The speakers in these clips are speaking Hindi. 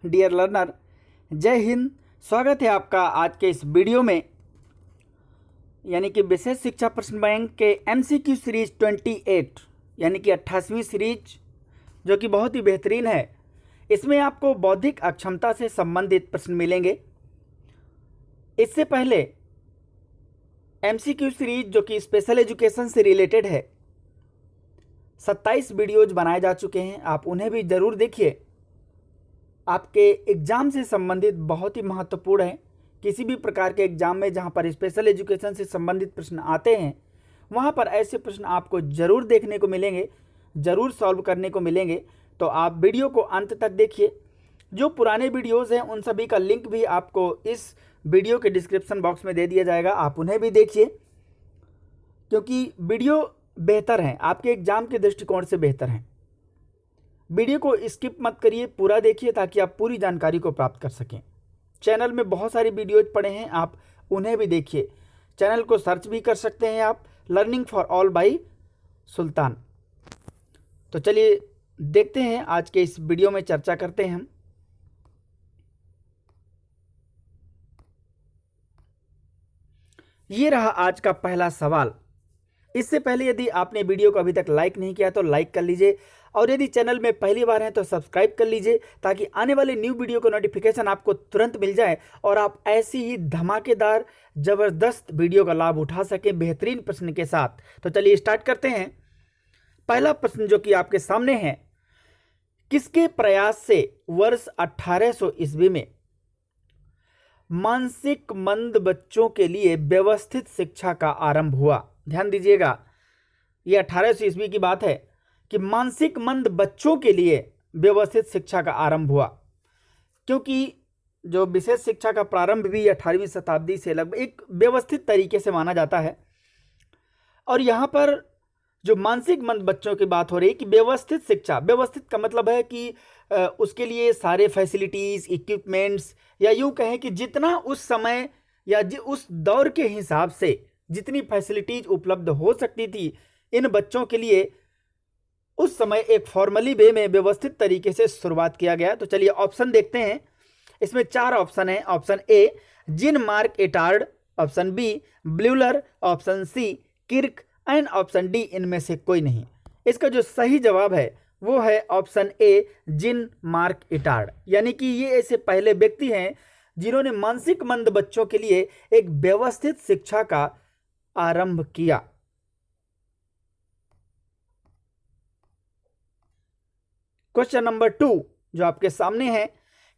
डियर लर्नर, जय हिंद। स्वागत है आपका आज के इस वीडियो में, यानी कि विशेष शिक्षा प्रश्न बैंक के MCQ सीरीज 28 यानी कि 28वीं सीरीज, जो कि बहुत ही बेहतरीन है। इसमें आपको बौद्धिक अक्षमता से संबंधित प्रश्न मिलेंगे। इससे पहले MCQ सीरीज जो कि स्पेशल एजुकेशन से रिलेटेड है, 27 वीडियोज बनाए जा चुके हैं। आप उन्हें भी ज़रूर देखिए। आपके एग्ज़ाम से संबंधित बहुत ही महत्वपूर्ण है। किसी भी प्रकार के एग्ज़ाम में जहां पर स्पेशल एजुकेशन से संबंधित प्रश्न आते हैं, वहां पर ऐसे प्रश्न आपको ज़रूर देखने को मिलेंगे, ज़रूर सॉल्व करने को मिलेंगे। तो आप वीडियो को अंत तक देखिए। जो पुराने वीडियोज़ हैं उन सभी का लिंक भी आपको इस वीडियो के डिस्क्रिप्शन बॉक्स में दे दिया जाएगा। आप उन्हें भी देखिए, क्योंकि वीडियो बेहतर हैं, आपके एग्ज़ाम के दृष्टिकोण से बेहतर हैं। वीडियो को स्किप मत करिए, पूरा देखिए ताकि आप पूरी जानकारी को प्राप्त कर सकें। चैनल में बहुत सारी वीडियोज पड़े हैं, आप उन्हें भी देखिए। चैनल को सर्च भी कर सकते हैं आप, लर्निंग फॉर ऑल बाई सुल्तान। तो चलिए देखते हैं, आज के इस वीडियो में चर्चा करते हैं हम। ये रहा आज का पहला सवाल। इससे पहले यदि आपने वीडियो को अभी तक लाइक नहीं किया तो लाइक कर लीजिए, और यदि चैनल में पहली बार हैं तो सब्सक्राइब कर लीजिए, ताकि आने वाले न्यू वीडियो का नोटिफिकेशन आपको तुरंत मिल जाए और आप ऐसी ही धमाकेदार ज़बरदस्त वीडियो का लाभ उठा सकें बेहतरीन प्रश्न के साथ। तो चलिए स्टार्ट करते हैं। पहला प्रश्न जो कि आपके सामने है, किसके प्रयास से वर्ष 1800 ईस्वी में मानसिक मंद बच्चों के लिए व्यवस्थित शिक्षा का आरंभ हुआ? ध्यान दीजिएगा, यह 1800 ईस्वी की बात है कि मानसिक मंद बच्चों के लिए व्यवस्थित शिक्षा का आरंभ हुआ। क्योंकि जो विशेष शिक्षा का प्रारंभ भी 18वीं शताब्दी से लगभग एक व्यवस्थित तरीके से माना जाता है। और यहाँ पर जो मानसिक मंद बच्चों की बात हो रही है कि व्यवस्थित शिक्षा, व्यवस्थित का मतलब है कि उसके लिए सारे फैसिलिटीज़, इक्विपमेंट्स, या यूँ कहें कि जितना उस समय या उस दौर के हिसाब से जितनी फैसिलिटीज़ उपलब्ध हो सकती थी इन बच्चों के लिए, उस समय एक फॉर्मली वे में व्यवस्थित तरीके से शुरुआत किया गया। तो चलिए ऑप्शन देखते हैं। इसमें 4 ऑप्शन हैं। Option A Jean Marc Itard, option B Buhler, option C Kirk and option D इनमें से कोई नहीं। इसका जो सही जवाब है वो है option A Jean Marc Etard. यानी कि ये ऐसे पहले व्यक्ति हैं जिन्होंने मानसिक मंद बच्चों के लिए एक व्यवस्थित शिक्षा का आरंभ किया। क्वेश्चन नंबर 2 जो आपके सामने है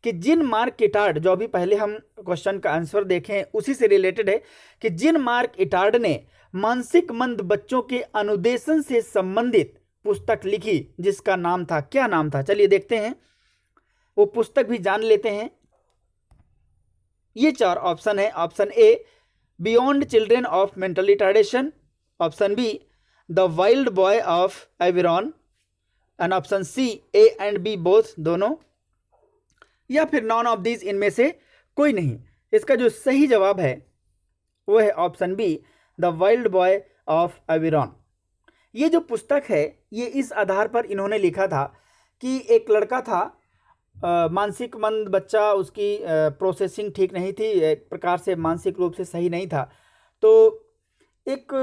कि जीन मार्क इटार्ड, जो अभी पहले हम क्वेश्चन का आंसर देखें उसी से रिलेटेड है कि जीन मार्क इटार्ड ने मानसिक मंद बच्चों के अनुदेशन से संबंधित पुस्तक लिखी, जिसका नाम था, क्या नाम था? चलिए देखते हैं, वो पुस्तक भी जान लेते हैं। ये 4 ऑप्शन है। Option A beyond children of mental retardation, option B the wild boy of Aveyron, and option C A and B both, दोनों, या फिर नॉन ऑफ दीज, इनमें से कोई नहीं। इसका जो सही जवाब है वो है option B the wild boy of Aveyron. ये जो पुस्तक है ये इस आधार पर इन्होंने लिखा था कि एक लड़का था, मानसिक मंद बच्चा, उसकी प्रोसेसिंग ठीक नहीं थी, एक प्रकार से मानसिक रूप से सही नहीं था। तो एक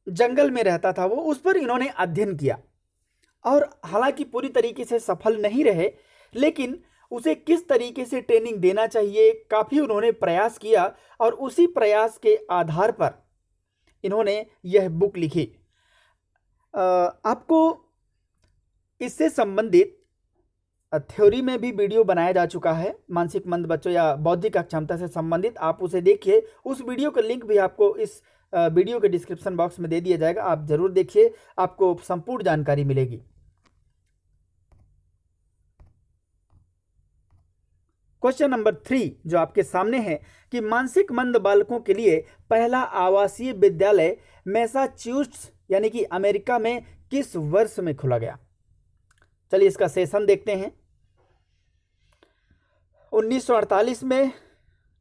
जंगल में रहता था वो, उस पर इन्होंने अध्ययन किया और हालांकि पूरी तरीके से सफल नहीं रहे, लेकिन उसे किस तरीके से ट्रेनिंग देना चाहिए काफ़ी उन्होंने प्रयास किया, और उसी प्रयास के आधार पर इन्होंने यह बुक लिखी। आपको इससे संबंधित थ्योरी में भी वीडियो बनाया जा चुका है, मानसिक मंद बच्चों या बौद्धिक अक्षमता से संबंधित, आप उसे देखिए। उस वीडियो का लिंक भी आपको इस वीडियो के डिस्क्रिप्शन बॉक्स में दे दिया जाएगा, आप ज़रूर देखिए, आपको संपूर्ण जानकारी मिलेगी। क्वेश्चन नंबर 3 जो आपके सामने है कि मानसिक मंद बालकों के लिए पहला आवासीय विद्यालय मैसाचुसेट्स यानी कि अमेरिका में किस वर्ष में खोला गया? चलिए इसका सेशन देखते हैं। 1948 में,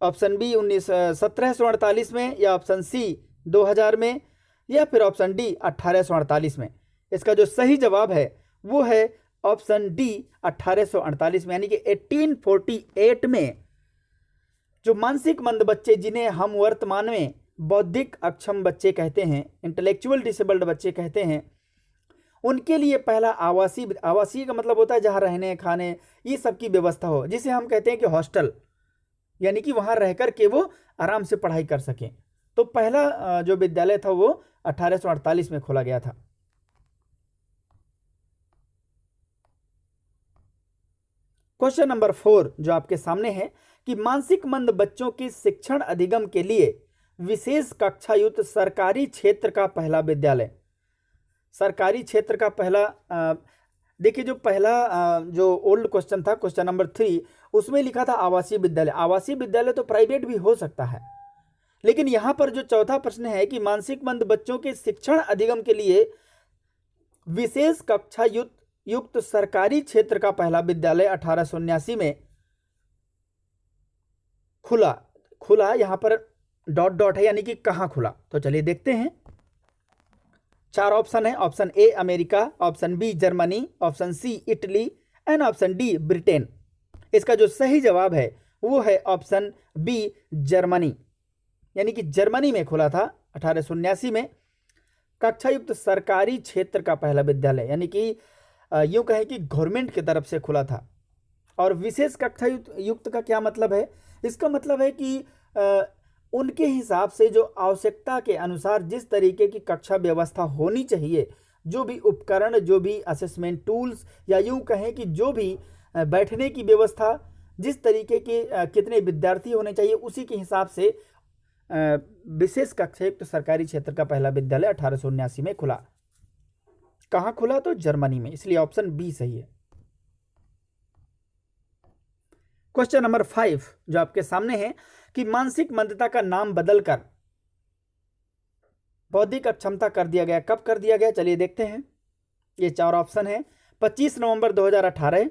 ऑप्शन बी 1748 में, या ऑप्शन सी 2000 में, या फिर ऑप्शन डी 1848 में। इसका जो सही जवाब है वो है ऑप्शन डी 1848 में, यानी कि 1848 में जो मानसिक मंद बच्चे, जिन्हें हम वर्तमान में बौद्धिक अक्षम बच्चे कहते हैं, इंटेलेक्चुअल डिसेबल्ड बच्चे कहते हैं, उनके लिए पहला आवासीय का मतलब होता है जहाँ रहने खाने ये सब की व्यवस्था हो, जिसे हम कहते हैं कि हॉस्टल, यानी कि वहाँ रहकर के वो आराम से पढ़ाई कर सकें। तो पहला जो विद्यालय था वो 1848 में खोला गया था। क्वेश्चन नंबर 4 जो आपके सामने है कि मानसिक मंद बच्चों की शिक्षण अधिगम के लिए विशेष कक्षा युक्त सरकारी क्षेत्र का पहला विद्यालय। सरकारी क्षेत्र का पहला, देखिए जो पहला जो ओल्ड क्वेश्चन था, क्वेश्चन नंबर 3, उसमें लिखा था आवासीय विद्यालय। आवासीय विद्यालय तो प्राइवेट भी हो सकता है, लेकिन यहाँ पर जो चौथा प्रश्न है कि मानसिक मंद बच्चों के शिक्षण अधिगम के लिए विशेष कक्षा युक्त सरकारी क्षेत्र का पहला विद्यालय 1879 में खुला। यहाँ पर डॉट डॉट है, यानी कि कहाँ खुला, तो चलिए देखते हैं। 4 ऑप्शन है। Option A America, option B Germany, option C Italy and option D Britain. इसका जो सही जवाब है वो है ऑप्शन बी जर्मनी, यानी कि जर्मनी में खुला था 1879 में कक्षा युक्त सरकारी क्षेत्र का पहला विद्यालय, यानी कि यूँ कहें कि गवर्नमेंट की तरफ से खुला था। और विशेष कक्षा युक्त का क्या मतलब है? इसका मतलब है कि उनके हिसाब से जो आवश्यकता के अनुसार जिस तरीके की कक्षा व्यवस्था होनी चाहिए, जो भी उपकरण, जो भी असेसमेंट टूल्स, या यूँ कहें कि जो भी बैठने की व्यवस्था, जिस तरीके के कितने विद्यार्थी होने चाहिए, उसी के हिसाब से विशेष कक्षा युक्त सरकारी क्षेत्र का पहला विद्यालय 1879 में खुला। कहाँ खुला? तो जर्मनी में, इसलिए ऑप्शन बी सही है। क्वेश्चन नंबर 5 जो आपके सामने है कि मानसिक मंदता का नाम बदलकर बौद्धिक अक्षमता कर दिया गया। कब कर दिया गया? चलिए देखते हैं। ये 4 ऑप्शन है। 25 नवंबर 2018,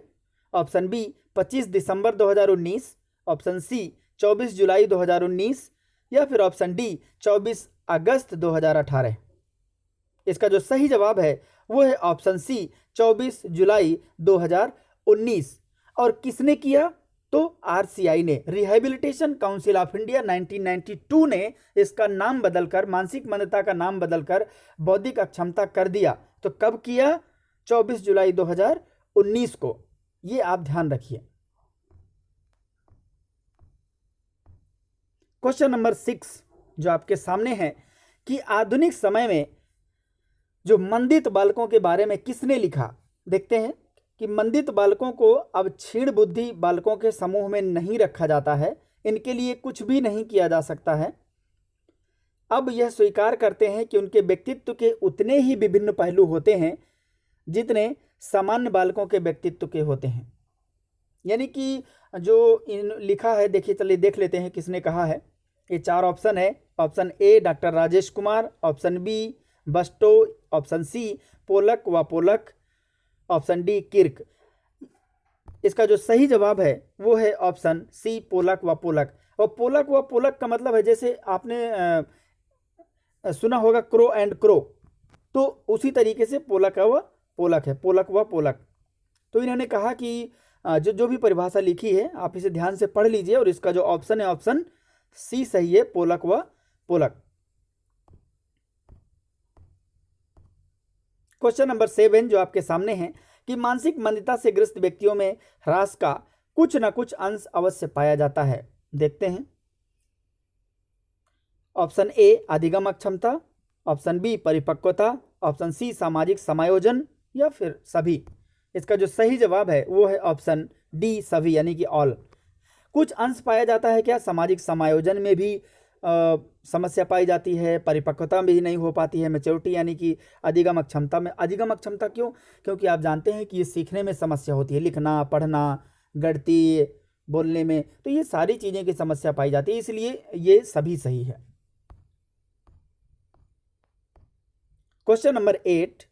ऑप्शन बी 25 दिसंबर 2019, ऑप्शन सी 24 जुलाई 2019 या फिर ऑप्शन डी 24 अगस्त 2018। इसका जो सही जवाब है वो है ऑप्शन सी 24 जुलाई 2019। और किसने किया? तो आरसीआई ने, रिहैबिलिटेशन काउंसिल ऑफ इंडिया 1992 ने इसका नाम बदलकर, मानसिक मंदता का नाम बदलकर बौद्धिक अक्षमता कर दिया। तो कब किया? 24 जुलाई 2019 को। ये आप ध्यान रखिए। क्वेश्चन नंबर 6 जो आपके सामने है कि आधुनिक समय में जो मंदित बालकों के बारे में किसने लिखा? देखते हैं कि मंदित बालकों को अब क्षीण बुद्धि बालकों के समूह में नहीं रखा जाता है, इनके लिए कुछ भी नहीं किया जा सकता है। अब यह स्वीकार करते हैं कि उनके व्यक्तित्व के उतने ही विभिन्न पहलू होते हैं जितने सामान्य बालकों के व्यक्तित्व के होते हैं। यानी कि जो लिखा है, देखिए चलिए देख लेते हैं किसने कहा है। ये 4 ऑप्शन है। Option A doctor Rajesh Kumar, option B Busto, option C Pollock व पोलक, ऑप्शन डी किर्क। इसका जो सही जवाब है वो है ऑप्शन सी पोलक व पोलक। और पोलक व पोलक का मतलब है, जैसे आपने सुना होगा क्रो एंड क्रो, तो उसी तरीके से पोलक व पोलक है, पोलक व पोलक। तो इन्होंने कहा कि जो भी परिभाषा लिखी है आप इसे ध्यान से पढ़ लीजिए, और इसका जो ऑप्शन है ऑप्शन सी सही है, पोलक व पोलक। क्वेश्चन नंबर 7 जो आपके सामने है कि मानसिक मंदता से ग्रस्त व्यक्तियों में ह्रास का कुछ न कुछ अंश अवश्य पाया जाता है। देखते हैं। ऑप्शन ए अधिगम अक्षमता, ऑप्शन बी परिपक्वता, ऑप्शन सी सामाजिक समायोजन या फिर सभी। इसका जो सही जवाब है वो है ऑप्शन डी सभी, यानी कि ऑल। कुछ अंश पाया जाता है क्या? सामाजिक समायोजन में भी समस्या पाई जाती है, परिपक्वता भी नहीं हो पाती है, मैच्योरिटी यानी कि अधिगम अक्षमता में। अधिगम अक्षमता क्यों? क्योंकि आप जानते हैं कि ये सीखने में समस्या होती है, लिखना, पढ़ना, गणित, बोलने में, तो ये सारी चीज़ें की समस्या पाई जाती है, इसलिए ये सभी सही है। क्वेश्चन नंबर 8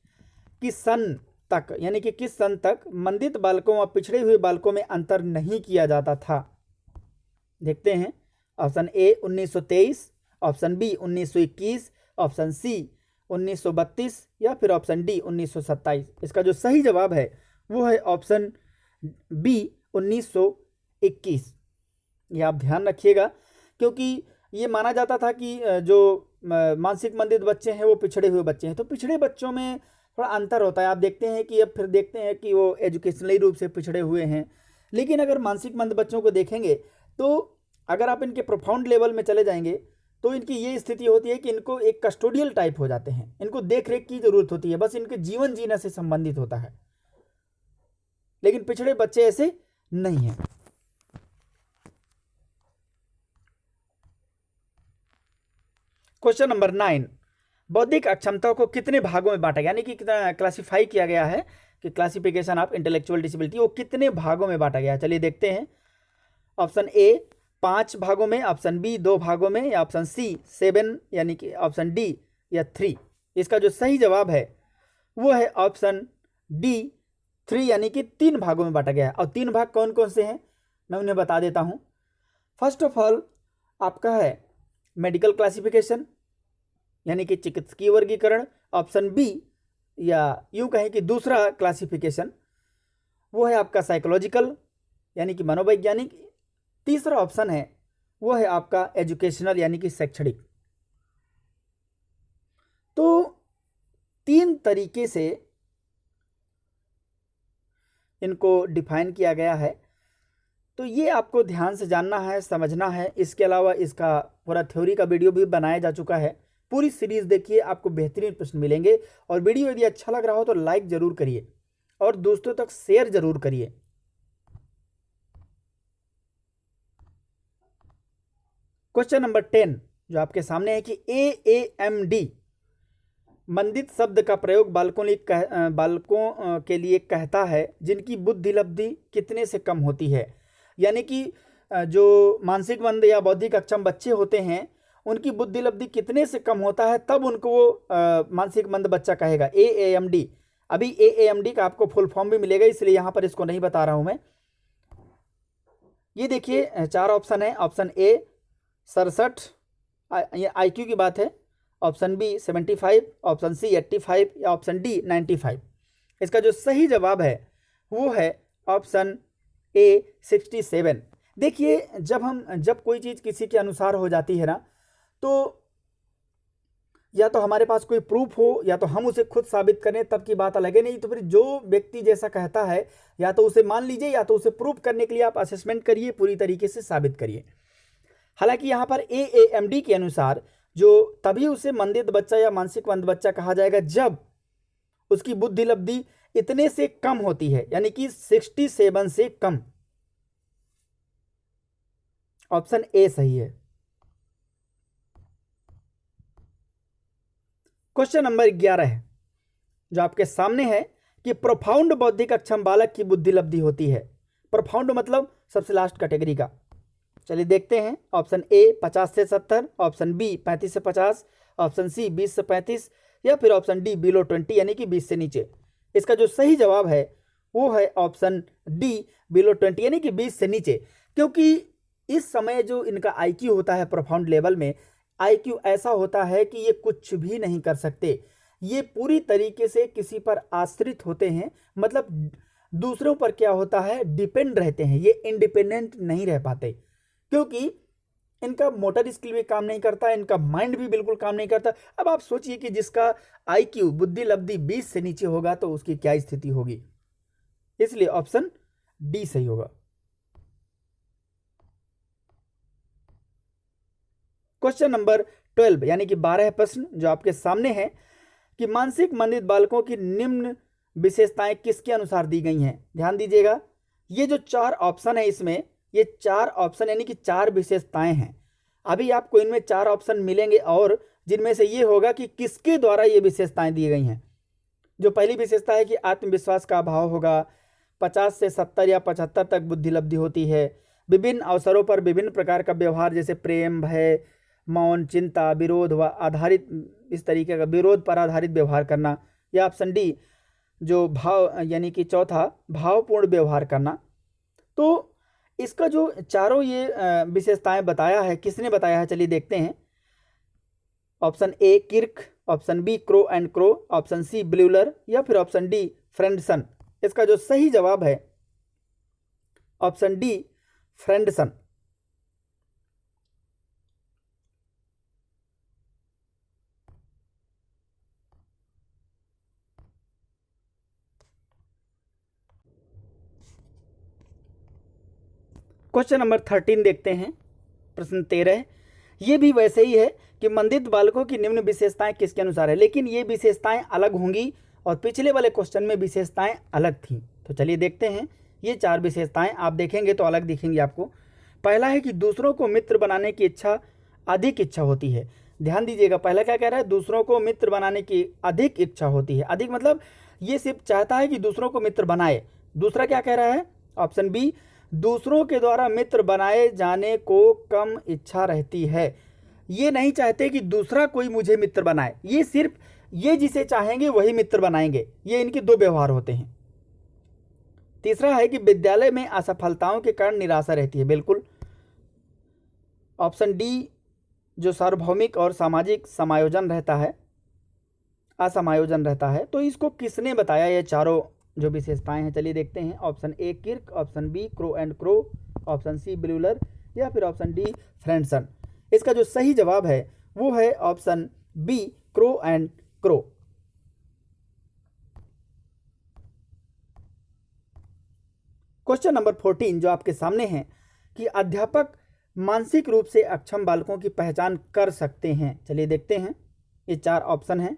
कि सन तक, यानी कि किस सन तक मंदित बालकों और पिछड़े हुए बालकों में अंतर नहीं किया जाता था? देखते हैं। Option A 1923, option B 1921, option C 1932 या फिर ऑप्शन डी 1927। इसका जो सही जवाब है वो है ऑप्शन बी 1921। ये आप ध्यान रखिएगा, क्योंकि ये माना जाता था कि जो मानसिक मंदित बच्चे हैं वो पिछड़े हुए बच्चे हैं, तो पिछड़े बच्चों में थोड़ा अंतर होता है। आप देखते हैं कि अब फिर देखते हैं कि वो एजुकेशनली रूप से पिछड़े हुए हैं, लेकिन अगर मानसिक मंद बच्चों को देखेंगे तो अगर आप इनके प्रोफाउंड लेवल में चले जाएंगे तो इनकी ये स्थिति होती है कि इनको एक कस्टोडियल टाइप हो जाते हैं, इनको देख रेख की जरूरत होती है, बस इनके जीवन जीने से संबंधित होता है। लेकिन पिछड़े बच्चे ऐसे नहीं हैं। क्वेश्चन नंबर 9, बौद्धिक अक्षमता को कितने भागों में बांटा, यानी कि कितना क्लासिफाई किया गया है कि क्लासिफिकेशन ऑफ इंटेलेक्चुअल डिसेबिलिटी, वो कितने भागों में बांटा गया है। चलिए देखते हैं। ऑप्शन ए 5 भागों में, ऑप्शन बी 2 भागों में, या ऑप्शन सी 7, यानी कि ऑप्शन डी या 3। इसका जो सही जवाब है वो है ऑप्शन डी 3, यानी कि 3 भागों में बांटा गया है। और 3 भाग कौन कौन से हैं मैं उन्हें बता देता हूं। फर्स्ट ऑफ ऑल आपका है मेडिकल क्लासिफिकेशन, यानी कि चिकित्सकीय वर्गीकरण। ऑप्शन बी, या यूं कहें कि दूसरा क्लासिफिकेशन, वो है आपका साइकोलॉजिकल, यानी कि मनोवैज्ञानिक। तीसरा ऑप्शन है वो है आपका एजुकेशनल, यानी कि शैक्षणिक। तो 3 तरीके से इनको डिफाइन किया गया है, तो ये आपको ध्यान से जानना है, समझना है। इसके अलावा इसका पूरा थ्योरी का वीडियो भी बनाया जा चुका है। पूरी सीरीज देखिए, आपको बेहतरीन प्रश्न मिलेंगे। और वीडियो यदि अच्छा लग रहा हो तो लाइक जरूर करिए और दोस्तों तक शेयर जरूर करिए। क्वेश्चन नंबर 10 जो आपके सामने है कि AAMD मंदित शब्द का प्रयोग बालकों के लिए कहता है जिनकी बुद्धि लब्धि कितने से कम होती है। यानी कि जो मानसिक मंद या बौद्धिक अक्षम बच्चे होते हैं उनकी बुद्धि लब्धि कितने से कम होता है, तब उनको वो मानसिक मंद बच्चा कहेगा। AAMD, अभी AAMD का आपको फुल फॉर्म भी मिलेगा, इसलिए यहाँ पर इसको नहीं बता रहा हूँ मैं। ये देखिए 4 ऑप्शन है। ऑप्शन ए 67, ये IQ की बात है। ऑप्शन बी 75, ऑप्शन सी 85, या ऑप्शन डी 95। इसका जो सही जवाब है वो है ऑप्शन ए 67। देखिए जब कोई चीज़ किसी के अनुसार हो जाती है ना, तो या तो हमारे पास कोई प्रूफ हो या तो हम उसे खुद साबित करें, तब की बात अलग है। नहीं तो फिर जो व्यक्ति जैसा कहता है या तो उसे मान लीजिए या तो उसे प्रूफ करने के लिए आप असेसमेंट करिए, पूरी तरीके से साबित करिए। हालांकि यहाँ पर AAMD के अनुसार जो तभी उसे मंदित बच्चा या मानसिक मंद बच्चा कहा जाएगा जब उसकी बुद्धि लब्धि इतने से कम होती है, यानी कि 67 से कम। ऑप्शन ए सही है। क्वेश्चन नंबर 11 जो आपके सामने है कि प्रोफाउंड बौद्धिक अक्षम बालक की बुद्धि लब्धि होती है। प्रोफाउंड मतलब सबसे लास्ट कैटेगरी का। चलिए देखते हैं। ऑप्शन ए 50 से 70, ऑप्शन बी 35 से 50, ऑप्शन सी 20 से 35, या फिर ऑप्शन डी बिलो 20, यानी कि 20 से नीचे। इसका जो सही जवाब है वो है ऑप्शन डी बिलो 20, यानी कि 20 से नीचे। क्योंकि इस समय जो इनका IQ होता है प्रोफाउंड लेवल में, IQ ऐसा होता है कि ये कुछ भी नहीं कर सकते, ये पूरी तरीके से किसी पर आश्रित होते हैं। मतलब दूसरों पर क्या होता है, डिपेंड रहते हैं, ये इंडिपेंडेंट नहीं रह पाते, क्योंकि इनका मोटर स्किल भी काम नहीं करता, इनका माइंड भी बिल्कुल काम नहीं करता। अब आप सोचिए कि जिसका IQ बुद्धि लब्धि 20 से नीचे होगा तो उसकी क्या स्थिति होगी। इसलिए ऑप्शन डी सही होगा। क्वेश्चन नंबर 12 यानी कि 12 प्रश्न जो आपके सामने है कि मानसिक मंदित बालकों की निम्न विशेषताएं किसके अनुसार दी गई हैं। ध्यान दीजिएगा, ये जो 4 ऑप्शन है इसमें, ये 4 ऑप्शन यानी कि 4 विशेषताएं हैं। अभी आपको इनमें 4 ऑप्शन मिलेंगे और जिनमें से ये होगा कि किसके द्वारा ये विशेषताएं दी गई हैं। जो पहली विशेषता है कि आत्मविश्वास का अभाव होगा, 50 से 70 या 75 तक बुद्धि लब्धि होती है, विभिन्न अवसरों पर विभिन्न प्रकार का व्यवहार जैसे प्रेम, भय, मौन, चिंता, विरोध व आधारित, इस तरीके का विरोध पर आधारित व्यवहार करना, या ऑप्शन डी जो भाव यानी कि चौथा भावपूर्ण व्यवहार करना। तो इसका जो चारों ये विशेषताएं बताया है, किसने बताया है, चलिए देखते हैं। Option A Kirk, option B Crow and Crow, option C Buhler, या फिर ऑप्शन डी फ्रेंडसन। इसका जो सही जवाब है ऑप्शन डी, फ्रेंडसन। क्वेश्चन नंबर 13 देखते हैं, प्रश्न 13। ये भी वैसे ही है कि मंदित बालकों की निम्न विशेषताएं किसके अनुसार है, लेकिन ये विशेषताएं अलग होंगी और पिछले वाले क्वेश्चन में विशेषताएं अलग थी। तो चलिए देखते हैं, ये 4 विशेषताएं आप देखेंगे तो अलग दिखेंगी आपको। पहला है कि दूसरों को मित्र बनाने की अधिक इच्छा होती है। ध्यान दीजिएगा, पहला क्या कह रहा है, दूसरों को मित्र बनाने की अधिक इच्छा होती है। अधिक मतलब ये सिर्फ चाहता है कि दूसरों को मित्र बनाए। दूसरा क्या कह रहा है, ऑप्शन बी, दूसरों के द्वारा मित्र बनाए जाने को कम इच्छा रहती है। ये नहीं चाहते कि दूसरा कोई मुझे मित्र बनाए, ये सिर्फ ये जिसे चाहेंगे वही मित्र बनाएंगे। ये इनके 2 व्यवहार होते हैं। तीसरा है कि विद्यालय में असफलताओं के कारण निराशा रहती है। बिल्कुल ऑप्शन डी, जो सार्वभौमिक और सामाजिक समायोजन रहता है, असमायोजन रहता है। तो इसको किसने बताया, ये चारों जो विशेषताएं हैं, चलिए देखते हैं। Option A Kirk, option B Crow and Crow, option C Buhler या फिर ऑप्शन डी फ्रेंडसन। इसका जो सही जवाब है वो है option B, Crow and Crow. Question number 14 जो आपके सामने है कि अध्यापक मानसिक रूप से अक्षम बालकों की पहचान कर सकते हैं। चलिए देखते हैं, ये 4 ऑप्शन हैं।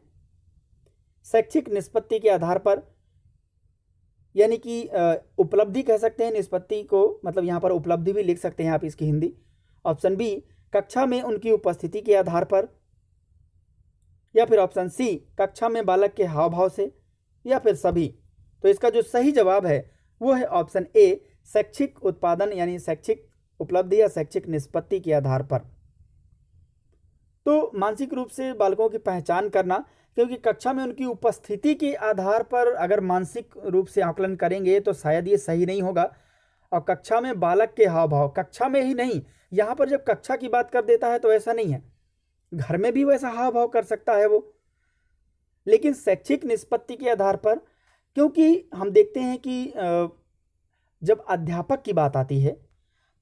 शैक्षिक निष्पत्ति के आधार पर, यानी कि उपलब्धि कह सकते हैं, निष्पत्ति को मतलब यहाँ पर उपलब्धि भी लिख सकते हैं आप इसकी हिंदी। ऑप्शन बी, कक्षा में उनकी उपस्थिति के आधार पर, या फिर ऑप्शन सी, कक्षा में बालक के हाव भाव से, या फिर सभी। तो इसका जो सही जवाब है वो है ऑप्शन ए, शैक्षिक उत्पादन यानी शैक्षिक उपलब्धि या शैक्षिक निष्पत्ति के आधार पर। तो मानसिक रूप से बालकों की पहचान करना, क्योंकि कक्षा में उनकी उपस्थिति के आधार पर अगर मानसिक रूप से आकलन करेंगे तो शायद ये सही नहीं होगा। और कक्षा में बालक के हाव भाव, कक्षा में ही नहीं, यहाँ पर जब कक्षा की बात कर देता है तो ऐसा नहीं है, घर में भी वैसा हाव भाव कर सकता है वो। लेकिन शैक्षिक निष्पत्ति के आधार पर, क्योंकि हम देखते हैं कि जब अध्यापक की बात आती है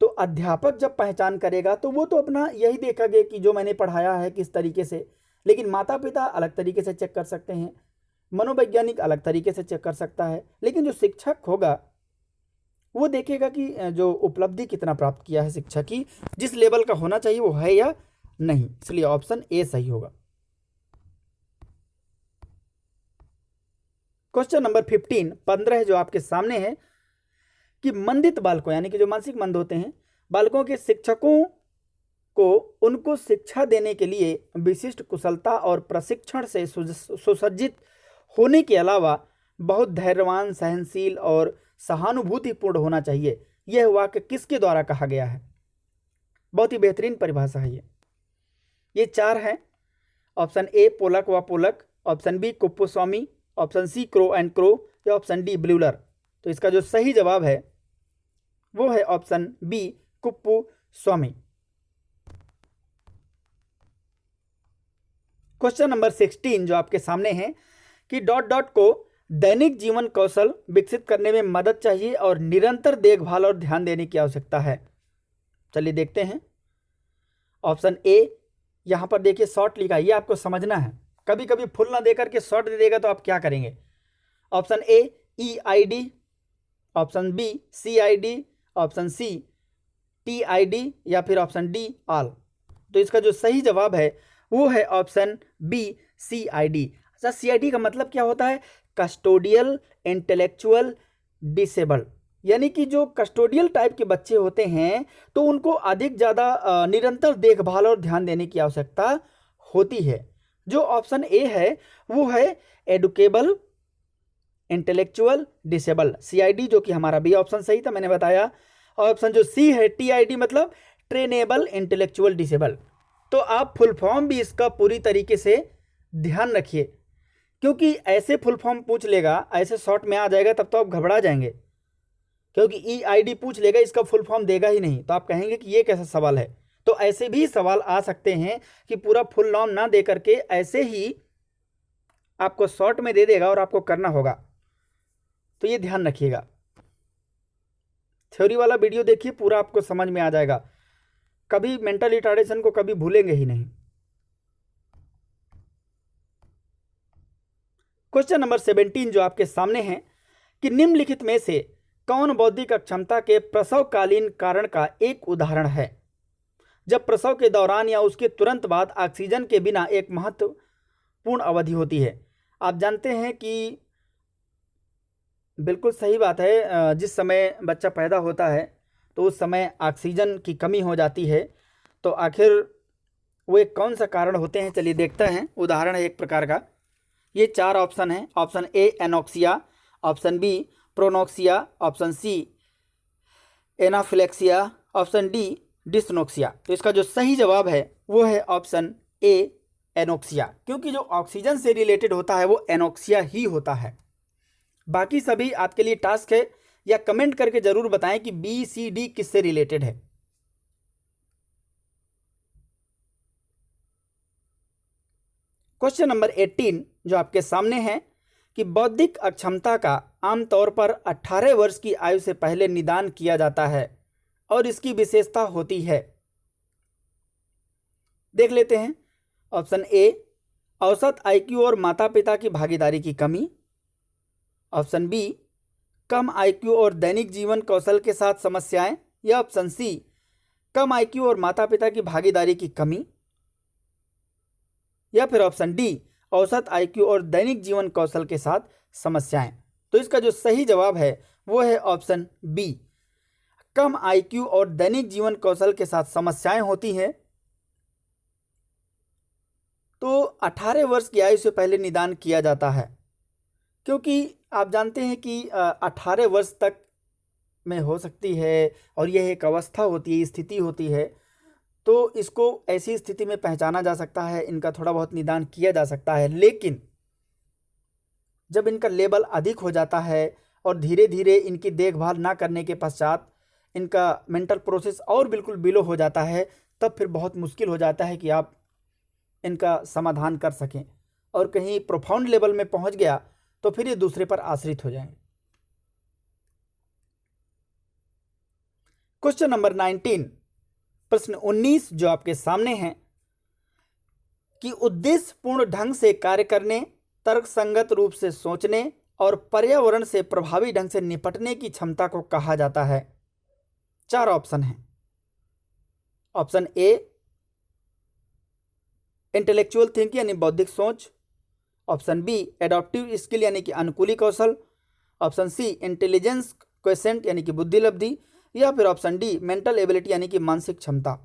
तो अध्यापक जब पहचान करेगा तो वो तो अपना यही देखेंगे कि जो मैंने पढ़ाया है किस तरीके से। लेकिन माता पिता अलग तरीके से चेक कर सकते हैं, मनोवैज्ञानिक अलग तरीके से चेक कर सकता है। लेकिन जो शिक्षक होगा वो देखेगा कि जो उपलब्धि कितना प्राप्त किया है शिक्षा की, जिस लेवल का होना चाहिए वो है या नहीं। इसलिए ऑप्शन ए सही होगा। क्वेश्चन नंबर 15 जो आपके सामने है कि मंदित बालकों यानी कि जो मानसिक मंद होते हैं बालकों के शिक्षकों को उनको शिक्षा देने के लिए विशिष्ट कुशलता और प्रशिक्षण से सुसज्जित होने के अलावा बहुत धैर्यवान, सहनशील और सहानुभूतिपूर्ण होना चाहिए। यह वाक्य किसके द्वारा कहा गया है? बहुत ही बेहतरीन परिभाषा है ये 4 हैं। ऑप्शन ए, पोलक व Pollock, option B, Kuppuswamy, option C, Crow and Crow, या ऑप्शन डी, ब्यूलर। तो इसका जो सही जवाब है वो है option B, Kuppuswamy. Question number 16 जो आपके सामने है कि डॉट डॉट को दैनिक जीवन कौशल विकसित करने में मदद चाहिए और निरंतर देखभाल और ध्यान देने की आवश्यकता है। चलिए देखते हैं। ऑप्शन ए, यहां पर देखिए शॉर्ट लिखा है, ये आपको समझना है। कभी कभी फुल ना देकर के शॉर्ट दे देगा तो आप क्या करेंगे? Option A, EID, option B, CID, option C, TID, या फिर ऑप्शन डी, ऑल। तो इसका जो सही जवाब है वो है ऑप्शन बी, CID। अच्छा, CID का मतलब क्या होता है? कस्टोडियल इंटेलेक्चुअल डिसेबल, यानी कि जो कस्टोडियल टाइप के बच्चे होते हैं तो उनको अधिक ज़्यादा निरंतर देखभाल और ध्यान देने की आवश्यकता होती है। जो ऑप्शन ए है वो है एडुकेबल इंटेलेक्चुअल डिसेबल, CID, जो कि हमारा बी ऑप्शन सही था, मैंने बताया। ऑप्शन जो सी है TID मतलब ट्रेनेबल इंटेलेक्चुअल डिसेबल। तो आप फुल फॉर्म भी इसका पूरी तरीके से ध्यान रखिए, क्योंकि ऐसे फुल फॉर्म पूछ लेगा, ऐसे शॉर्ट में आ जाएगा तब तो आप घबरा जाएंगे, क्योंकि EID पूछ लेगा, इसका फुल फॉर्म देगा ही नहीं, तो आप कहेंगे कि ये कैसा सवाल है। तो ऐसे भी सवाल आ सकते हैं कि पूरा फुल नाम ना दे करके ऐसे ही आपको शॉर्ट में दे देगा और आपको करना होगा। तो ये ध्यान रखिएगा। थ्योरी वाला वीडियो देखिए, पूरा आपको समझ में आ जाएगा। कभी मेंटल रिटार्डेशन को कभी भूलेंगे ही नहीं। क्वेश्चन नंबर 17 जो आपके सामने है कि निम्नलिखित में से कौन बौद्धिक अक्षमता के प्रसवकालीन कारण का एक उदाहरण है? जब प्रसव के दौरान या उसके तुरंत बाद ऑक्सीजन के बिना एक महत्वपूर्ण अवधि होती है। आप जानते हैं कि बिल्कुल सही बात है, जिस समय बच्चा पैदा होता है तो उस समय ऑक्सीजन की कमी हो जाती है। तो आखिर वो एक कौन सा कारण होते हैं, चलिए देखते हैं। उदाहरण है एक प्रकार का, ये 4 ऑप्शन है। Option A anoxia, option B pronoxia, option C anaphylaxia, option D dysnoxia. तो इसका जो सही जवाब है वो है ऑप्शन ए एनोक्सिया, क्योंकि जो ऑक्सीजन से रिलेटेड होता है वो एनोक्सिया ही होता है। बाकी सभी आपके लिए टास्क है, या कमेंट करके जरूर बताएं कि बी सी डी किससे रिलेटेड है। क्वेश्चन नंबर 18 जो आपके सामने है कि बौद्धिक अक्षमता का आमतौर पर 18 वर्ष की आयु से पहले निदान किया जाता है और इसकी विशेषता होती है। देख लेते हैं। ऑप्शन ए औसत आईक्यू और माता पिता की भागीदारी की कमी, ऑप्शन बी कम आईक्यू और दैनिक जीवन कौशल के साथ समस्याएं, या ऑप्शन सी कम आईक्यू और माता पिता की भागीदारी की कमी, या फिर ऑप्शन डी औसत आईक्यू और दैनिक जीवन कौशल के साथ समस्याएं। तो इसका जो सही जवाब है वो है ऑप्शन बी, कम आईक्यू और दैनिक जीवन कौशल के साथ समस्याएं होती हैं। तो 18 वर्ष की आयु से पहले निदान किया जाता है, क्योंकि आप जानते हैं कि 18 वर्ष तक में हो सकती है और यह एक अवस्था होती है, स्थिति होती है। तो इसको ऐसी स्थिति में पहचाना जा सकता है, इनका थोड़ा बहुत निदान किया जा सकता है। लेकिन जब इनका लेवल अधिक हो जाता है और धीरे धीरे इनकी देखभाल ना करने के पश्चात इनका मेंटल प्रोसेस और बिल्कुल बिलो हो जाता है, तब फिर बहुत मुश्किल हो जाता है कि आप इनका समाधान कर सकें। और कहीं प्रोफाउंड लेवल में पहुंच गया तो फिर ये दूसरे पर आश्रित हो जाएंगे। क्वेश्चन नंबर 19 प्रश्न 19 जो आपके सामने है कि उद्देश्यपूर्ण ढंग से कार्य करने, तर्कसंगत रूप से सोचने और पर्यावरण से प्रभावी ढंग से निपटने की क्षमता को कहा जाता है। 4 ऑप्शन हैं। ऑप्शन ए इंटेलेक्चुअल थिंकिंग यानी बौद्धिक सोच, ऑप्शन बी एडॉप्टिव स्किल यानी कि अनुकूली कौशल, ऑप्शन सी इंटेलिजेंस क्वेसेंट यानी कि बुद्धि लब्धि, या फिर ऑप्शन डी मेंटल एबिलिटी यानी कि मानसिक क्षमता।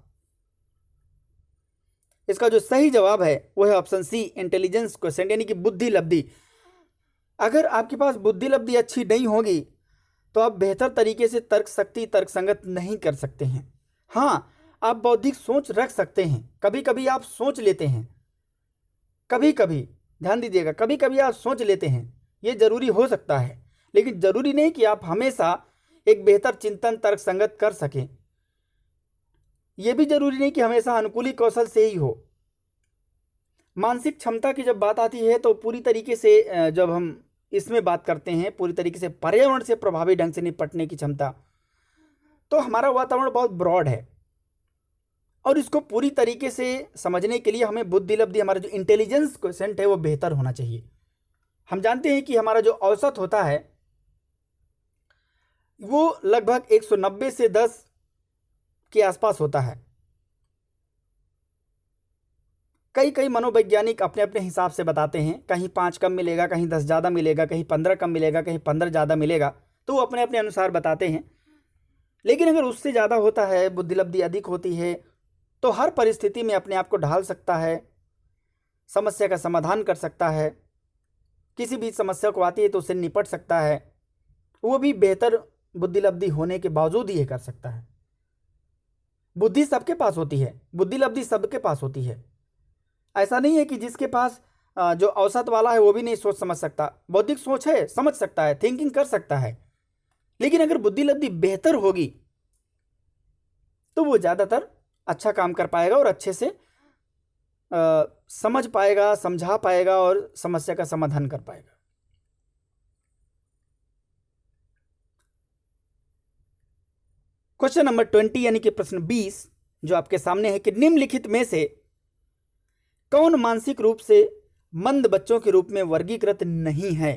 इसका जो सही जवाब है वो है ऑप्शन सी इंटेलिजेंस क्वेसेंट यानी कि बुद्धि लब्धि। अगर आपके पास बुद्धि लब्धि अच्छी नहीं होगी तो आप बेहतर तरीके से तर्क शक्ति तर्कसंगत नहीं कर सकते हैं। हाँ, आप बौद्धिक सोच रख सकते हैं, कभी कभी आप सोच लेते हैं, कभी कभी ध्यान दीजिएगा, कभी कभी आप सोच लेते हैं, ये जरूरी हो सकता है, लेकिन जरूरी नहीं कि आप हमेशा एक बेहतर चिंतन तर्कसंगत कर सकें। यह भी जरूरी नहीं कि हमेशा अनुकूली कौशल से ही हो। मानसिक क्षमता की जब बात आती है तो पूरी तरीके से जब हम इसमें बात करते हैं पूरी तरीके से पर्यावरण से प्रभावी ढंग से निपटने की क्षमता, तो हमारा वातावरण बहुत ब्रॉड है और इसको पूरी तरीके से समझने के लिए हमें बुद्धि लब्धि, हमारा जो इंटेलिजेंस क्वोशिएंट है वो बेहतर होना चाहिए। हम जानते हैं कि हमारा जो औसत होता है वो लगभग 190 से 10 के आसपास होता है। कई मनोवैज्ञानिक अपने अपने हिसाब से बताते हैं, कहीं 5 कम मिलेगा, कहीं 10 ज़्यादा मिलेगा, कहीं 15 कम मिलेगा, कहीं 15 ज़्यादा मिलेगा, तो वो अपने अपने अनुसार बताते हैं। लेकिन अगर उससे ज़्यादा होता है, बुद्धि लब्धि अधिक होती है, तो हर परिस्थिति में अपने आप को ढाल सकता है, समस्या का समाधान कर सकता है, किसी भी समस्या को आती है तो उससे निपट सकता है, वो भी बेहतर बुद्धि लब्धि होने के बावजूद ही ये कर सकता है। बुद्धि सबके पास होती है, बुद्धि लब्धि सबके पास होती है। ऐसा नहीं है कि जिसके पास जो औसत वाला है वो भी नहीं सोच समझ सकता। बौद्धिक सोच है, समझ सकता है, थिंकिंग कर सकता है, लेकिन अगर बुद्धि लब्धि बेहतर होगी तो वो ज़्यादातर अच्छा काम कर पाएगा और अच्छे से समझ पाएगा, समझा पाएगा और समस्या का समाधान कर पाएगा। क्वेश्चन नंबर 20 यानी कि प्रश्न 20 जो आपके सामने है कि निम्नलिखित में से कौन मानसिक रूप से मंद बच्चों के रूप में वर्गीकृत नहीं है।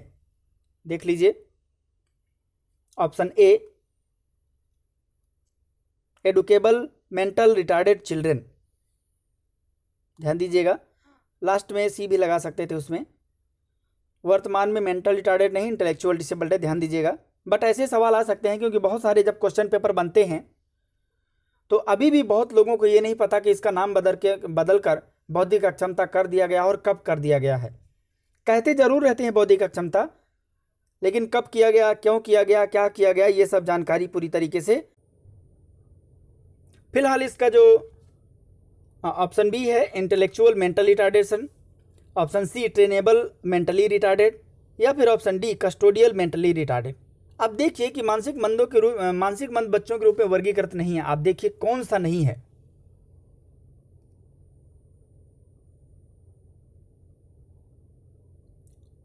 देख लीजिए, option A educable mental retarded children, ध्यान दीजिएगा, लास्ट में सी भी लगा सकते थे उसमें। वर्तमान में मेंटल रिटार्डेड नहीं, इंटेलेक्चुअल डिसेबल्ड है, ध्यान दीजिएगा। बट ऐसे सवाल आ सकते हैं क्योंकि बहुत सारे जब क्वेश्चन पेपर बनते हैं तो अभी भी बहुत लोगों को ये नहीं पता कि इसका नाम बदल कर बौद्धिक अक्षमता कर दिया गया और कब कर दिया गया है। कहते जरूर रहते हैं बौद्धिक अक्षमता, लेकिन कब किया गया, क्यों किया गया, क्या किया गया, ये सब जानकारी पूरी तरीके से। फिलहाल इसका जो ऑप्शन बी है intellectual mental retardation, option C trainable mentally retarded, या फिर option D custodial mentally retarded. अब देखिए कि मानसिक मंद बच्चों के रूप में वर्गीकृत नहीं है। आप देखिए कौन सा नहीं है।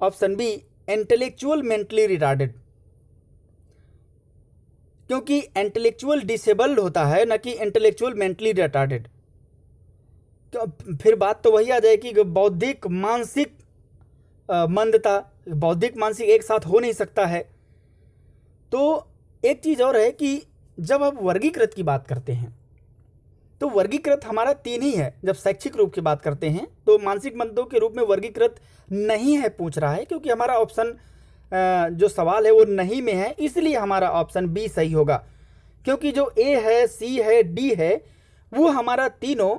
Option B intellectual mentally retarded, क्योंकि इंटेलेक्चुअल डिसेबल्ड होता है ना कि इंटेलेक्चुअल मेंटली रिटार्डेड। तो फिर बात तो वही आ जाएगी कि बौद्धिक मानसिक मंदता, बौद्धिक मानसिक एक साथ हो नहीं सकता है। तो एक चीज़ और है कि जब आप वर्गीकृत की बात करते हैं तो वर्गीकृत हमारा 3 ही है। जब शैक्षिक रूप की बात करते हैं तो मानसिक मंदों के रूप में वर्गीकृत नहीं है पूछ रहा है, क्योंकि हमारा ऑप्शन जो सवाल है वो नहीं में है, इसलिए हमारा ऑप्शन बी सही होगा। क्योंकि जो ए है, सी है, डी है, वो हमारा तीनों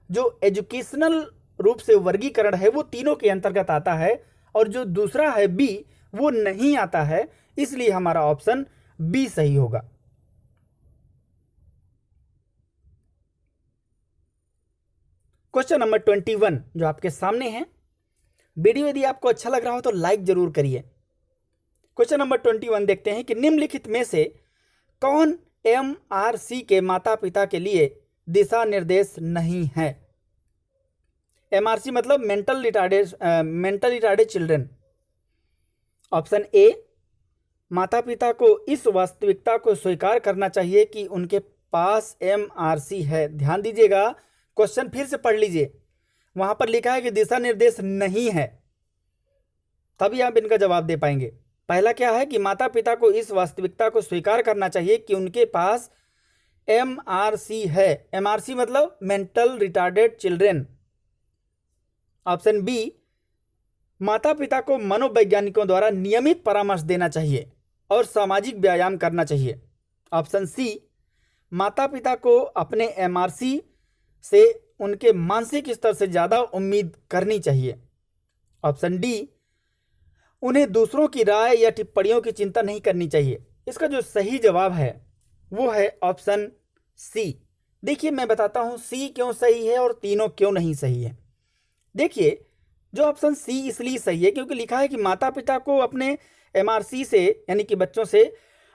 जो एजुकेशनल रूप से वर्गीकरण है वो तीनों के अंतर्गत आता है, और जो दूसरा है बी वो नहीं आता है, इसलिए हमारा ऑप्शन बी सही होगा। क्वेश्चन नंबर 21 जो आपके सामने है। वीडियो यदि आपको अच्छा लग रहा हो तो लाइक जरूर करिए। क्वेश्चन नंबर 21 देखते हैं कि निम्नलिखित में से कौन MRC के माता पिता के लिए दिशा निर्देश नहीं है। MRC मतलब mental retarded children. Option A माता पिता को इस वास्तविकता को स्वीकार करना चाहिए कि उनके पास MRC है। ध्यान दीजिएगा, क्वेश्चन फिर से पढ़ लीजिए, वहां पर लिखा है कि दिशा निर्देश नहीं है, तभी आप इनका जवाब दे पाएंगे। पहला क्या है कि माता पिता को इस वास्तविकता को स्वीकार करना चाहिए कि उनके पास MRC है। MRC मतलब mental retarded children. Option B माता पिता को मनोवैज्ञानिकों द्वारा नियमित परामर्श देना चाहिए और सामाजिक व्यायाम करना चाहिए। ऑप्शन सी माता पिता को अपने MRC से उनके मानसिक स्तर से ज़्यादा उम्मीद करनी चाहिए। ऑप्शन डी उन्हें दूसरों की राय या टिप्पणियों की चिंता नहीं करनी चाहिए। इसका जो सही जवाब है वो है ऑप्शन सी। देखिए मैं बताता हूँ सी क्यों सही है और तीनों क्यों नहीं सही है। देखिए जो ऑप्शन सी इसलिए सही है क्योंकि लिखा है कि माता पिता को अपने MRC से यानी कि बच्चों से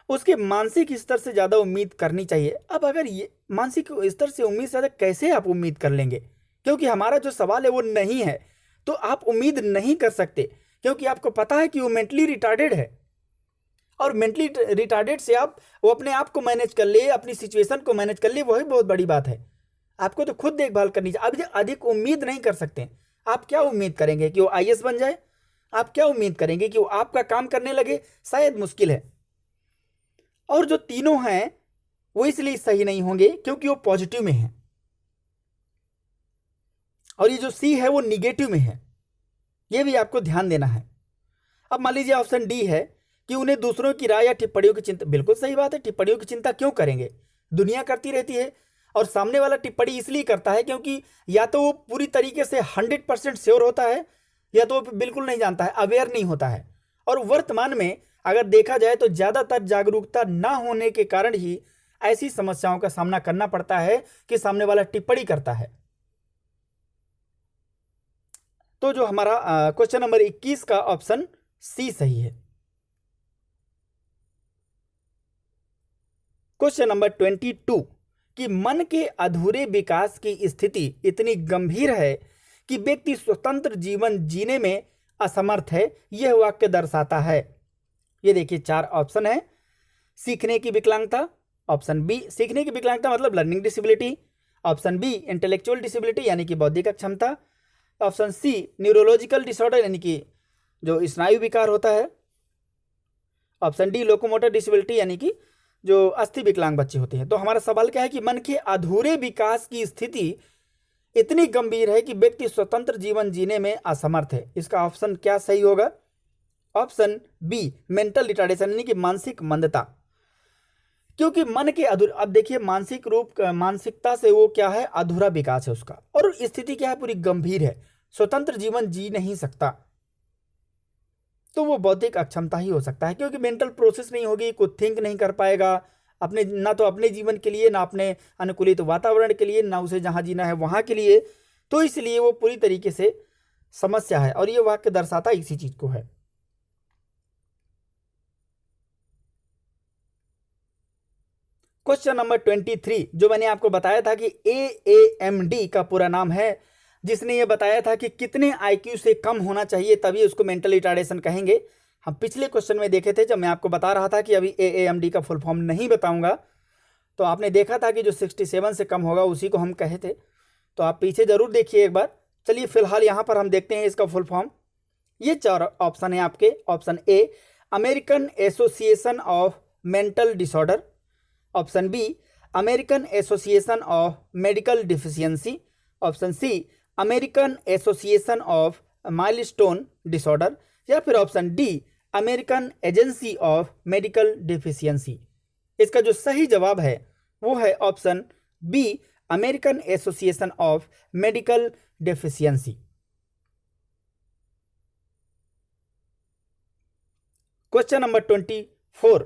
उसके मानसिक स्तर से ज़्यादा उम्मीद करनी चाहिए। अब अगर ये मानसिक स्तर से उम्मीद से ज़्यादा कैसे आप उम्मीद कर लेंगे, क्योंकि हमारा जो सवाल है वो नहीं है, तो आप उम्मीद नहीं कर सकते क्योंकि आपको पता है कि वो मेंटली रिटार्डेड है। और मेंटली रिटार्डेड से आप वो अपने आप को मैनेज कर ले, अपनी सिचुएशन को मैनेज कर ले, वही बहुत बड़ी बात है। आपको तो खुद देखभाल करनी चाहिए। अब अधिक उम्मीद नहीं कर सकते। आप क्या उम्मीद करेंगे कि वो IAS बन जाए? आप क्या उम्मीद करेंगे कि वो आपका काम करने लगे? शायद मुश्किल है। और जो तीनों हैं वो इसलिए सही नहीं होंगे क्योंकि वो पॉजिटिव में है, और ये जो सी है वो निगेटिव में है। ये भी आपको ध्यान देना है। अब मान लीजिए ऑप्शन डी है कि उन्हें दूसरों की राय या टिप्पणियों की चिंता, बिल्कुल सही बात है। टिप्पणियों की चिंता क्यों करेंगे? दुनिया करती रहती है, और सामने वाला टिप्पणी इसलिए करता है क्योंकि या तो वो पूरी तरीके से 100% श्योर होता है या तो वो बिल्कुल नहीं जानता है, अवेयर नहीं होता है। और वर्तमान में अगर देखा जाए तो ज़्यादातर जागरूकता ना होने के कारण ही ऐसी समस्याओं का सामना करना पड़ता है कि सामने वाला टिप्पणी करता है। तो जो हमारा क्वेश्चन नंबर 21 का ऑप्शन सी सही है। क्वेश्चन नंबर 22 कि मन के अधूरे विकास की स्थिति इतनी गंभीर है कि व्यक्ति स्वतंत्र जीवन जीने में असमर्थ है, यह वाक्य दर्शाता है। ये देखिए 4 ऑप्शन है। सीखने की विकलांगता, ऑप्शन बी सीखने की विकलांगता मतलब learning disability. Option B intellectual disability यानी कि बौद्धिक अक्षमता। ऑप्शन सी न्यूरोलॉजिकल डिसऑर्डर यानी कि जो स्नायु विकार होता है। ऑप्शन डी लोकोमोटर डिसेबिलिटी यानी कि जो अस्थि विकलांग बच्चे होते हैं। तो हमारा सवाल क्या है कि मन के अधूरे विकास की स्थिति इतनी गंभीर है कि व्यक्ति स्वतंत्र जीवन जीने में असमर्थ है। इसका ऑप्शन क्या सही होगा? ऑप्शन बी मेंटल रिटार्डेशन यानी कि मानसिक मंदता। क्योंकि मन के अधूरे, अब देखिए मानसिकता से वो क्या है, अधूरा विकास है उसका, और स्थिति क्या है, पूरी गंभीर है, स्वतंत्र जीवन जी नहीं सकता। तो वो बौद्धिक अक्षमता ही हो सकता है, क्योंकि मेंटल प्रोसेस नहीं होगी, कुछ थिंक नहीं कर पाएगा अपने, ना तो अपने जीवन के लिए, ना अपने अनुकूलित वातावरण के लिए, ना उसे जहां जीना है वहां के लिए। तो इसलिए वो पूरी तरीके से समस्या है, और ये वाक्य दर्शाता इसी चीज को है। क्वेश्चन नंबर 23, जो मैंने आपको बताया था कि AAMD का पूरा नाम है, जिसने ये बताया था कि कितने IQ से कम होना चाहिए तभी उसको मेंटल रिटार्डेशन कहेंगे। हम पिछले क्वेश्चन में देखे थे, जब मैं आपको बता रहा था कि अभी AAMD का फुल फॉर्म नहीं बताऊंगा, तो आपने देखा था कि जो 67 से कम होगा उसी को हम कहे थे। तो आप पीछे जरूर देखिए एक बार। चलिए फिलहाल यहाँ पर हम देखते हैं इसका फुल फॉर्म। ये 4 ऑप्शन है आपके। Option A American association of mental disorder. Option B American association of medical deficiency. Option C American association of milestone disorder, या फिर option D American agency of medical deficiency. इसका जो सही जवाब है वो है option B American association of medical deficiency. Question number 24,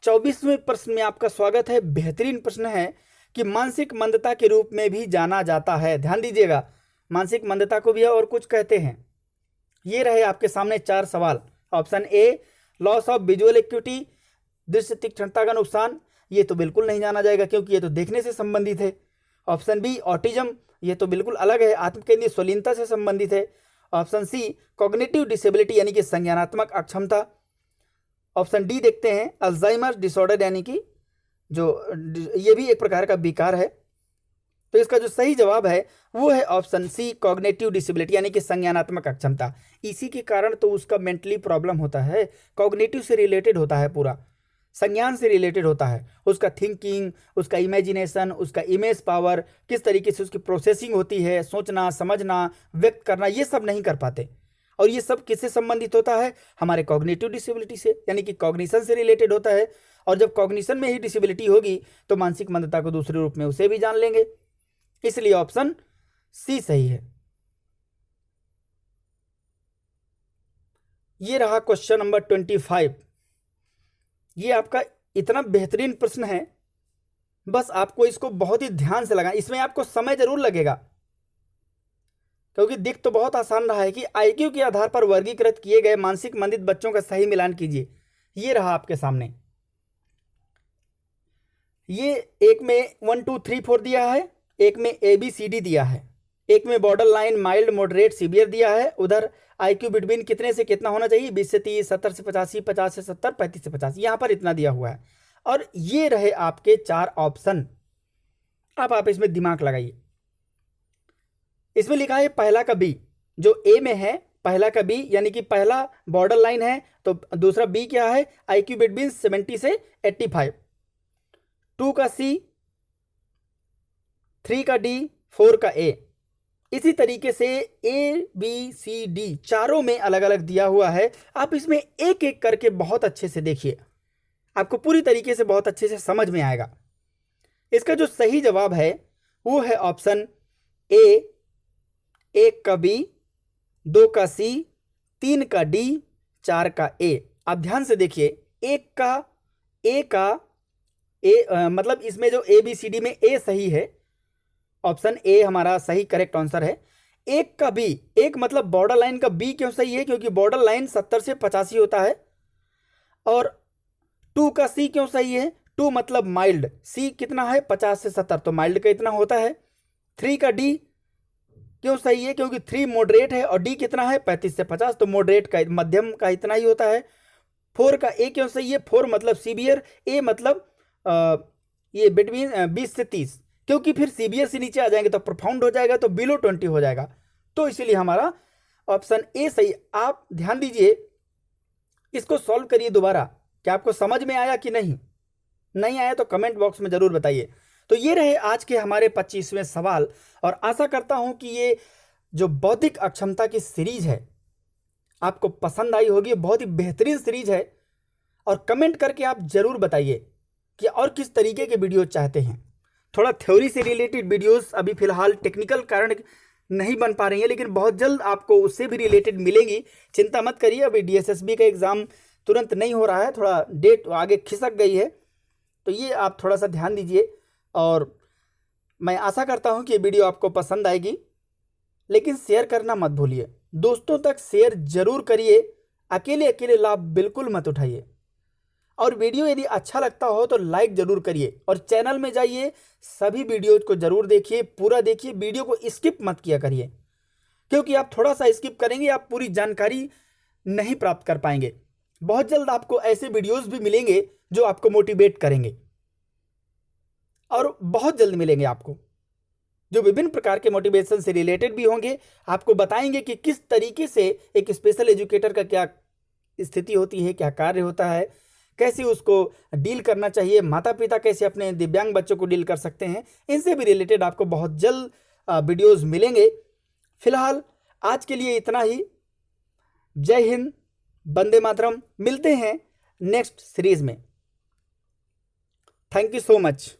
24वें प्रश्न में आपका स्वागत है। बेहतरीन प्रश्न है कि मानसिक मंदता के रूप में भी जाना जाता है। ध्यान दीजिएगा, मानसिक मंदता को भी और कुछ कहते हैं। ये रहे आपके सामने 4 सवाल। Option A loss of visual acuity, दृश्य तीक्ष्णता का नुकसान, ये तो बिल्कुल नहीं जाना जाएगा क्योंकि ये तो देखने से संबंधित है। ऑप्शन बी ऑटिज्म, ये तो बिल्कुल अलग है, आत्मकेंद्रित स्वलीनता से संबंधित है। ऑप्शन सी कॉग्निटिव डिसेबिलिटी यानी कि संज्ञानात्मक अक्षमता। ऑप्शन डी देखते हैं अल्जाइमर डिसऑर्डर यानी कि जो ये भी एक प्रकार का विकार है। तो इसका जो सही जवाब है वो है ऑप्शन सी कॉग्निटिव डिसेबिलिटी यानी कि संज्ञानात्मक अक्षमता। इसी के कारण तो उसका मेंटली प्रॉब्लम होता है, कॉग्निटिव से रिलेटेड होता है, पूरा संज्ञान से रिलेटेड होता है। उसका थिंकिंग, उसका इमेजिनेशन, उसका इमेज पावर, किस तरीके से उसकी प्रोसेसिंग होती है, सोचना, समझना, व्यक्त करना, ये सब नहीं कर पाते। और ये सब किससे संबंधित होता है? हमारे कॉग्निटिव डिसेबिलिटी से, यानी कि कॉग्निशन से रिलेटेड होता है। और जब कॉग्निशन में ही डिसेबिलिटी होगी तो मानसिक मंदता को दूसरे रूप में उसे भी जान लेंगे। इसलिए ऑप्शन सी सही है। ये रहा क्वेश्चन नंबर 25। ये आपका इतना बेहतरीन प्रश्न है, बस आपको इसको बहुत ही ध्यान से लगाना। इसमें आपको समय जरूर लगेगा क्योंकि दिख तो बहुत आसान रहा है कि IQ के आधार पर वर्गीकृत किए गए मानसिक मंदित बच्चों का सही मिलान कीजिए। ये रहा आपके सामने। ये एक में 1 2 3 4 दिया है, एक में ABCD दिया है, एक में border line, mild, moderate, severe दिया है। उधर IQ बिटवीन कितने से कितना होना चाहिए? 20 से 30, 70 से 85, 50 से 70, 35 से 50, यहाँ पर इतना दिया हुआ है। और ये रहे आपके 4 ऑप्शन। अब आप इसमें दिमाग लगाइए। इसमें लिखा है पहला का बी, जो ए में है पहला का बी, यानी कि पहला बॉर्डर लाइन है, तो दूसरा बी क्या है? IQ बिटवीन 70 से 85। 2 का सी, 3 का डी, 4 का ए। इसी तरीके से ABCD चारों में अलग अलग दिया हुआ है। आप इसमें एक एक करके बहुत अच्छे से देखिए, आपको पूरी तरीके से बहुत अच्छे से समझ में आएगा। इसका जो सही जवाब है वो है ऑप्शन ए, 1 का बी, 2 का सी, 3 का डी, 4 का ए। आप ध्यान से देखिए, एक का ए मतलब इसमें जो ABCD में ए सही है, ऑप्शन ए हमारा सही करेक्ट आंसर है। 1 का बी, एक मतलब बॉर्डर लाइन का बी क्यों सही है? क्योंकि बॉर्डर लाइन 70 से 85 होता है। और 2 का सी क्यों सही है? 2 मतलब माइल्ड, सी कितना है? 50 से 70, तो माइल्ड का इतना होता है। 3 का डी क्यों सही है? क्योंकि 3 मॉडरेट है और डी कितना है? 35 से 50, तो मॉडरेट का मध्यम का इतना ही होता है। 4 का ए क्यों सही है? 4 मतलब सीवियर, ए मतलब ये बिटवीन 20 से 30, क्योंकि फिर सीबीएसई नीचे आ जाएंगे तो प्रोफाउंड हो जाएगा, तो बिलो 20 हो जाएगा। तो इसीलिए हमारा ऑप्शन ए सही। आप ध्यान दीजिए, इसको सॉल्व करिए दोबारा, क्या आपको समझ में आया कि नहीं आया तो कमेंट बॉक्स में जरूर बताइए। तो ये रहे आज के हमारे 25वें सवाल, और आशा करता हूं कि ये जो बौद्धिक अक्षमता की सीरीज है आपको पसंद आई होगी। बहुत ही बेहतरीन सीरीज है, और कमेंट करके आप जरूर बताइए कि और किस तरीके के वीडियो चाहते हैं। थोड़ा थ्योरी से रिलेटेड वीडियोस अभी फिलहाल टेक्निकल कारण नहीं बन पा रही है, लेकिन बहुत जल्द आपको उससे भी रिलेटेड मिलेंगी, चिंता मत करिए। अभी डीएसएसबी का एग्जाम तुरंत नहीं हो रहा है, थोड़ा डेट आगे खिसक गई है, तो ये आप थोड़ा सा ध्यान दीजिए। और मैं आशा करता हूं कि ये वीडियो आपको पसंद आएगी, लेकिन शेयर करना मत भूलिए, दोस्तों तक शेयर जरूर करिए, अकेले अकेले लाभ बिल्कुल मत उठाइए। और वीडियो यदि अच्छा लगता हो तो लाइक जरूर करिए, और चैनल में जाइए, सभी वीडियोज को जरूर देखिए, पूरा देखिए, वीडियो को स्किप मत किया करिए, क्योंकि आप थोड़ा सा स्किप करेंगे आप पूरी जानकारी नहीं प्राप्त कर पाएंगे। बहुत जल्द आपको ऐसे वीडियोस भी मिलेंगे जो आपको मोटिवेट करेंगे, और बहुत जल्द मिलेंगे आपको, जो विभिन्न प्रकार के मोटिवेशन से रिलेटेड भी होंगे, आपको बताएंगे कि किस तरीके से एक स्पेशल एजुकेटर का क्या स्थिति होती है, क्या कार्य होता है, कैसे उसको डील करना चाहिए, माता पिता कैसे अपने दिव्यांग बच्चों को डील कर सकते हैं। इनसे भी रिलेटेड आपको बहुत जल्द वीडियोस मिलेंगे। फिलहाल आज के लिए इतना ही। जय हिंद, वंदे मातरम। मिलते हैं नेक्स्ट सीरीज में। Thank you so much.